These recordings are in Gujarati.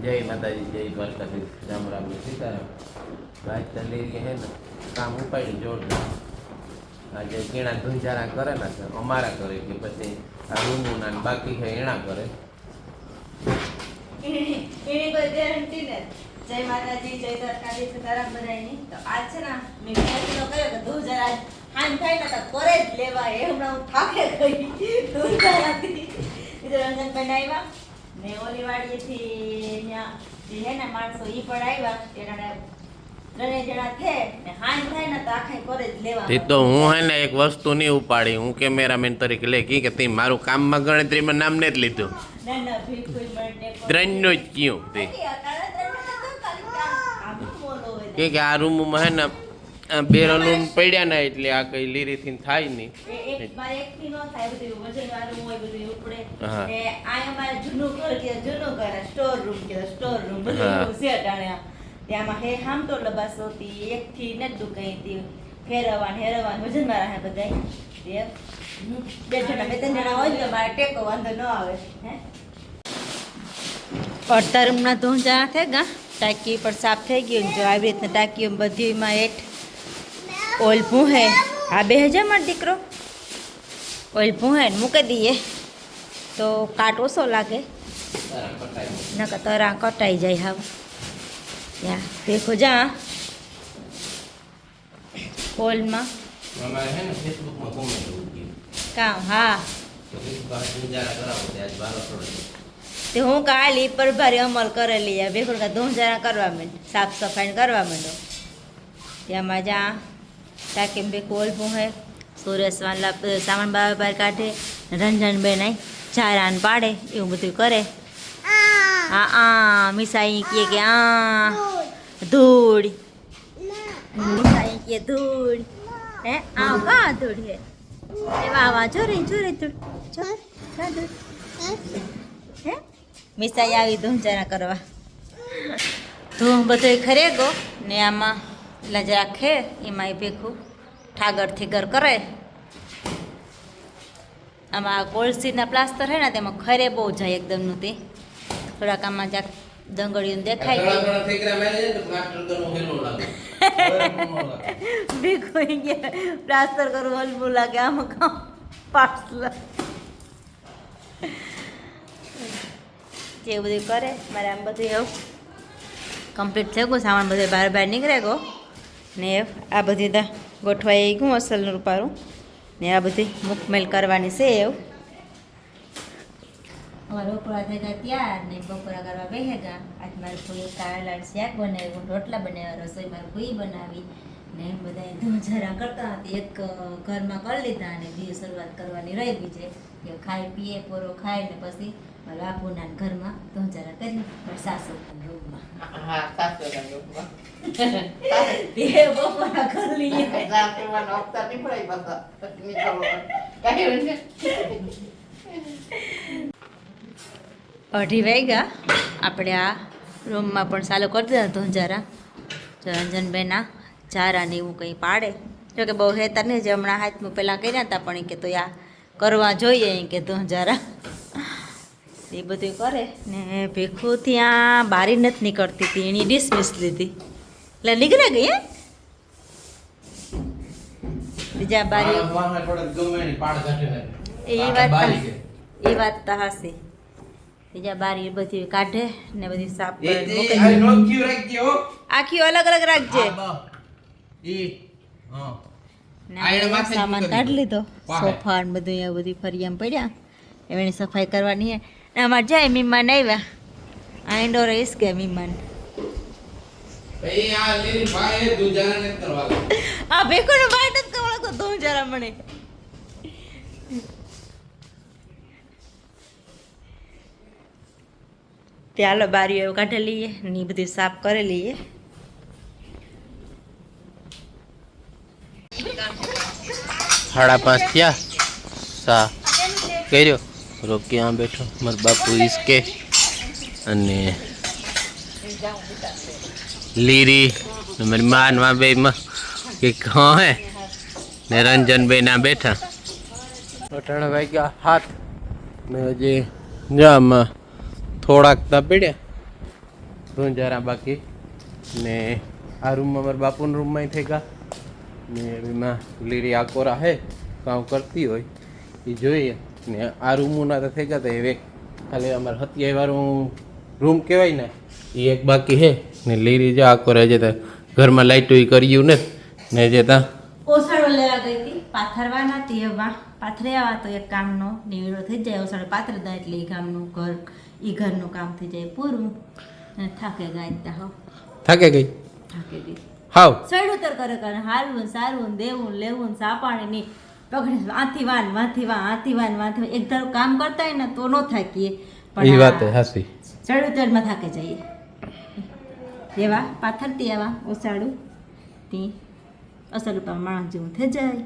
जय माता जी जय द्वारकाधीश राम राम सीताराम। आज तंदीरी है ना काम उपाड़ी जोरदार आज केणा धुंजारा करे ना अमारा करे कि पछी आ रूमुना बाकी है एणा करे एनी कोई गारंटी ने। जय माता जी जय द्वारकाधीश सीताराम बधाईनी। तो आज छे ना मैं फैसलो कर्यो के धुंजारा हान थाय ना तो करे ज लेवा ए हमणा हूं थाके गई धुंजाराथी इधर रंजन बनाव्या ने ओली वाડીएथी न्या जे है ना माणसो ઈ પણ આવ્યા એના ત્રણે જણા છે ને હાન થાય ને તો આખે કરે જ લેવા। તે તો હું હે ને એક વસ્તુ નહીં ઉપાડી હું કેમેરામેન તરીકે લે કે તે મારું કામમાં ગણતરીમાં નામ ને જ લીધું ના ના બિલકુલ બર્થડે ત્રણનું જ કયું તે કે આ રૂમમાં હે ને બે રૂમ પડ્યા ને એટલે આ કઈ લીરીથી થાય નહીં એક બાર એક થી નો થાય બધું વજન વાળું હોય બધું ઉપડે ને આ અમારે જૂનું ઘર કે જૂનું ઘર સ્ટોર રૂમ કે સ્ટોર રૂમ બધું છે ટાણે ત્યાંમાં હે હામ તો લબાસોતી એક થી ન દુકાઈતી ફેરવાન હેરવાન વજન વાળા હે બધાય તે બે જણા બે ત્રણ જણા હોય તો મારે ટેકો વાંધો ન આવે હે। અડધા રૂમના ધોંજા થઈ ગયા ટાંકી પર સાફ થઈ ગયું જો આવી રીતના ટાંકીઓ બધીમાં એટ ઓઇલ ભૂહે આ 2000 માં દીકરો ઓઇલ ભૂહે ને મૂકી દઈએ તો કાટ ઓછો લાગે નકર તરા કટાઈ જાય હવે ત્યાં દેખો જા ઓઇલમાં અમારે હે ને ફેસબુકમાં કોમેન્ટ ઉઠી કામ હા તો ફેસબુક ધુંજારા કરાવો તે આજ બારો છોડે તે હું કાલી પર ભારે અમલ કરેલી આ ભેગું કા ધોંજારા કરવા માંડ સાફ સફાઈ કરવા માંડો ત્યાંમાં જા તાકે બે કોલ પૂહે સુરેશ વાલા સામાન બહાર કાઢે રંજનબેન આઈ ચારાન પાડે એવું બધું કરે। આ મિસાઈ કહે કે આ ધૂળ મિસાઈ કે ધૂળ હે આ કા ધૂળ હે એ વાવા ચોરે ચોરે ધૂળ હે મિસાઈ આવી ધૂંચારા કરવા ધૂમ બધો ખરે ગો ને આમાં એટલે જ રાખે એમાં ભેખું ઠાગર થીગર કરે આમાં કોલસીના પ્લાસ્ટર હે ને તેમાં ખરે બહુ જાય એકદમનું તે થોડાક આમાં જ્યાં દંગળીઓ દેખાય ભેખું ગયા પ્લાસ્ટર કરવું હલવું લાગે આમાં કામ પાછલા જે બધું કરે મારે આમ બધું એવું કમ્પ્લીટ થઈ ગયું સામાન બધું બહાર બહાર નીકળે ગયો ને આ બધી ગોઠવાઈ ગયું અસલનું રૂપારું ને આ બધી મુકમેલ કરવાની છે એવું અમારે બપોરા થઈ ગયા ત્યાર ને બપોરા કરવા બેસે ગયા આજ મારે કોઈ કારેલાનું શાક બનાવ્યું રોટલા બનાવ્યા રસોઈ મારે કોઈ બનાવી ને બધા ધોંજારા કરતા હતી એક ઘરમાં કરી લીધા અને બીજી શરૂઆત કરવાની રહી ગઈ છે કે ખાઈ પીએ પોરો ખાય ને પછી બાપુના ઘરમાં ધોંજારા કરી પણ સાસુ રૂમમાં હા સાસુ રૂમમાં તે બપોરા કરી લઈએ રાત્રિમાં નોકતા નીકળાઈ બધા નીકળો કાઈ અઢી વાગ્યા આપણે આ રૂમમાં પણ ચાલુ કરી દીધા ધોંજારા રંજનબેના ચારા ને એવું કંઈ પાડે જો કે બહુ હેતા નહીં જે હમણાં હાથમાં પહેલાં કર્યા હતા પણ એ કે તો આ કરવા જોઈએ કે ધોંજારા એ બધું કરે ને ભેખું ત્યાં બારી નથી નીકળતી હતી એની ડિસમિસ લીધી એટલે નીકળે ગઈ હે બીજા બારી એ વાત તો હાસી બીજા બારી બધી કાઢે ને બધી સાફ આખી અલગ અલગ રાખજે સામાન કાઢી લીધો સોફા ને બધું એવું બધી ફરિયામાં પડ્યા એની સફાઈ કરવાની હે ને અમારે જાય મહેમાન આવ્યા આ ઇન્ડોર રહીશ કે મહેમાન આ ભેખોનો બાઈટ જ કવળો તો તું જરા મને ચાલો બારીઓ એવું કાઢી લઈએ ને બધી સાફ કરી લઈએ। 5:30 થયા સા કર્યો રોકી આ બેઠો મારા બાપુ ઈસકે અને લીરી મારી માન માં બે કે હે ને રંજનભાઈ ના બેઠા 18 વાગ્યા 7 ને હજી જામાં થોડાક તા પડ્યા ધોંજારા બાકી ને આ રૂમમાં મારા બાપુના રૂમમાં થઈ ગયા ને એમાં લીરી આકોરા હે કામ કરતી હોય એ જોઈએ ને આ રૂમોના તો થઈ ગયા તો હવે ખાલી અમારે હત્યાવાળું રૂમ કહેવાય ને એ એક બાકી હે ને લીરી જે આકોરા જે ઘરમાં લાઈટો એ કર્યું ને જે ત્યાં ઓસાડો લેવા ગઈ હતી પાથરવાના હતી એવા પાથરે આવા તો એક કામનો નિવેડો થઈ જાય ઓસાડો પાથરી દા એટલે એ કામનું ઘર એ ઘરનું કામ થઈ જાય પૂરું અને થાકે ગાય ત્યાં હો થાકે ગઈ થાકે ગઈ હાવ સડ ઉતર કરે હાલવું સારવું દેવું લેવું સાપાણી નહીં પકડે આથી વાન એક ધારું કામ કરતા હોય ને તો ન થાકીએ એ વાત હાસી સડ ઉતરમાં થાકે જઈએ એવા પાથરતી આવા ઓસાડું તી અસલ ઉપર માણસ જેવું થઈ જાય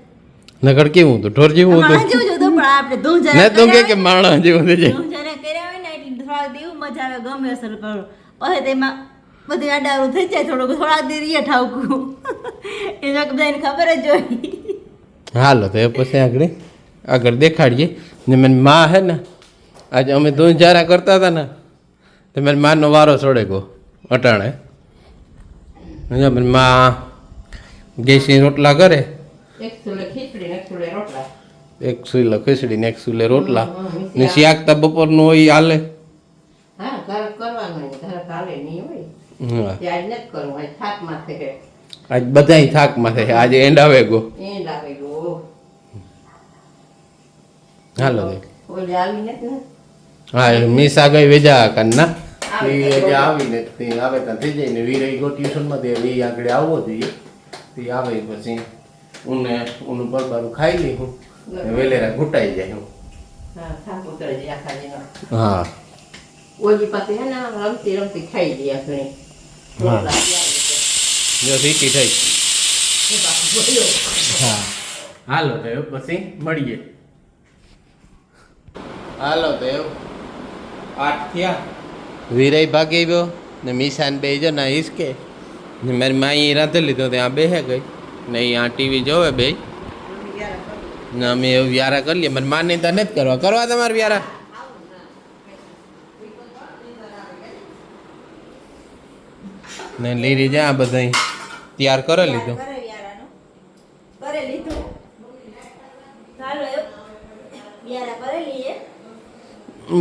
નકર કેવું તો ઢોર જેવું માણસ જેવું જ હતું પણ આપણે ને ધૂંજારા તું કે માણસ જેવું થઈ જાય ધૂંજારા કર્યા હોય ને એટલે થોડાક દેવું મજા આવે ગમે અસલ પર પછી તેમાં બધું આડાવરું થઈ જાય થોડાક દે રીએ ઠાવકું એના બધાને ખબર જ હોય હાલો તો એ પછી આગળ દેખાડીએ ને મને માં હે ને આજે અમે ધૂંજારા કરતા હતા ને તો મને માનો વારો ચડે ગયો અટાણે મને માં ગેસી રોટલા કરે એક સુલે ખીચડી ને એક સુલે રોટલા. એક સુલે ખીચડી ને એક સુલે રોટલા ને શાક તો બપોરનું હોય હાલે હા ઘર કરવાનું હોય ઘર હાલે નહીં હોય હા ત્યાં જ નથી કરવું હોય થાક માથે કે આજ બધાય થાકમાં થાય આજે એન્ડ આવે ગો એન્ડ આવી ગયો હાલો ઓલી આવી નથી ને હા મિસ આ ગઈ વેજા કાનના એ જે આવીને તે આવે ત્યાં થઈ જાય ને વીર ગો ટ્યુશનમાં તે એ આગળ આવવો જોઈએ તે આવે પછી ઊનું પરબારું ખાઈ લઈ હું ને વેલેરા ઘૂંટાઈ જાય હું હા થાક ઉતરી જાય આખા દીનો હા ઓલી પાસે હે ને રમતી રમતી ખાઈ લે ઘણી હા. રોટલા જો સીટી થઈ જાય હા હાલો તો એવું પછી મળીએ હાલો તો એવું 8 થયા વીરાઈ ભાગી ગયો ને મિશાન બે જો ના હિસકે ને મારી માઈ રાંધી લીધો ત્યાં બેહે ગઈ ને અહીંયા ટીવી જોવે બે ને અમે એવું વ્યારા કરી લઈએ મારી માની તો નથી કરવા તમારે વ્યારા ને લીરી જા બધા તૈયાર કરી લીધું કરે લીધું ચાલો યારા કરે લઈએ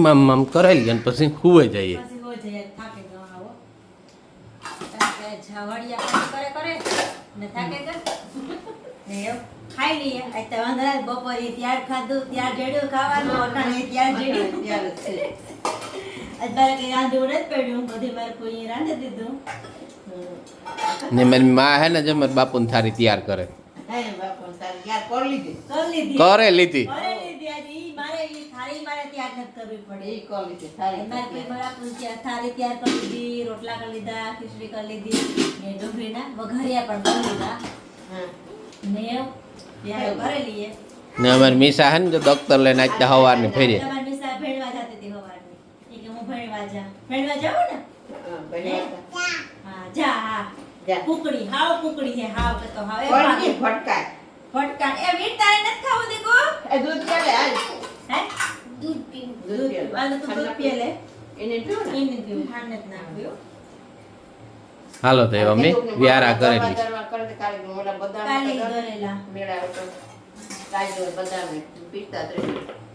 મામ કરાવી લઈએ ને પછી હુવે જઈએ પછી હો જાય થાકે ગયો આવો તાકે ઝાવડિયા કરે ને થાકે ગયો ને એવું ખાઈ લઈએ આ તો વાંધા બપોરે ત્યાર ખાધું ત્યાર જેડ્યું ખાવાનું અટાણે ત્યાર જેડ્યું ત્યારે છે અત્યારે કઈ રાંધવું નથી પડ્યું બધી મારે કોઈ રાંધી દીધું ને મારી માં હે ને જે મારા બાપુને થારી તૈયાર કરે હે બાપુ તારી યાર કરી લીધી કરી લીધી કરે લીધી કરે લીધી આજે ઈ મારે ઈ થાળી મારે ત્યાર નથી કરવી પડે એ કરી લીધી સારી મારે કોઈ બરાબર ત્યાં થાળી તૈયાર કરી લીધી રોટલા કરી લીધા ખીચડી કરી લીધી ને ડુંગળીના વઘારિયા પણ કરી લીધા હા ને યાર કરી લઈએ ને અમારી મીસા હે ને જો દફતર લઈને આજતા સવારની ફેરીએ તમારી મિસા ભેળવા જતી હતી સવારની એ કે હું ભેળવા જાઉં ને હા બન્યા હા જા હા જા કુકડી હાવ કુકડી છે હાવ કે તો હાવ કોણ ફટકા ફટકા એ વીટ તારે નથી ખાવું દીકો એ દૂધ ચાલે હાલ હે દૂધ પીવું આને તું દૂધ પીએ લે એને પીવું ને એને પીવું ખાંડ નથી નાખ્યું હાલો તો અમે વ્યારા કરેલી કાલે દોરેલા મેળા તો કાલે બદામ પીતા જ રહી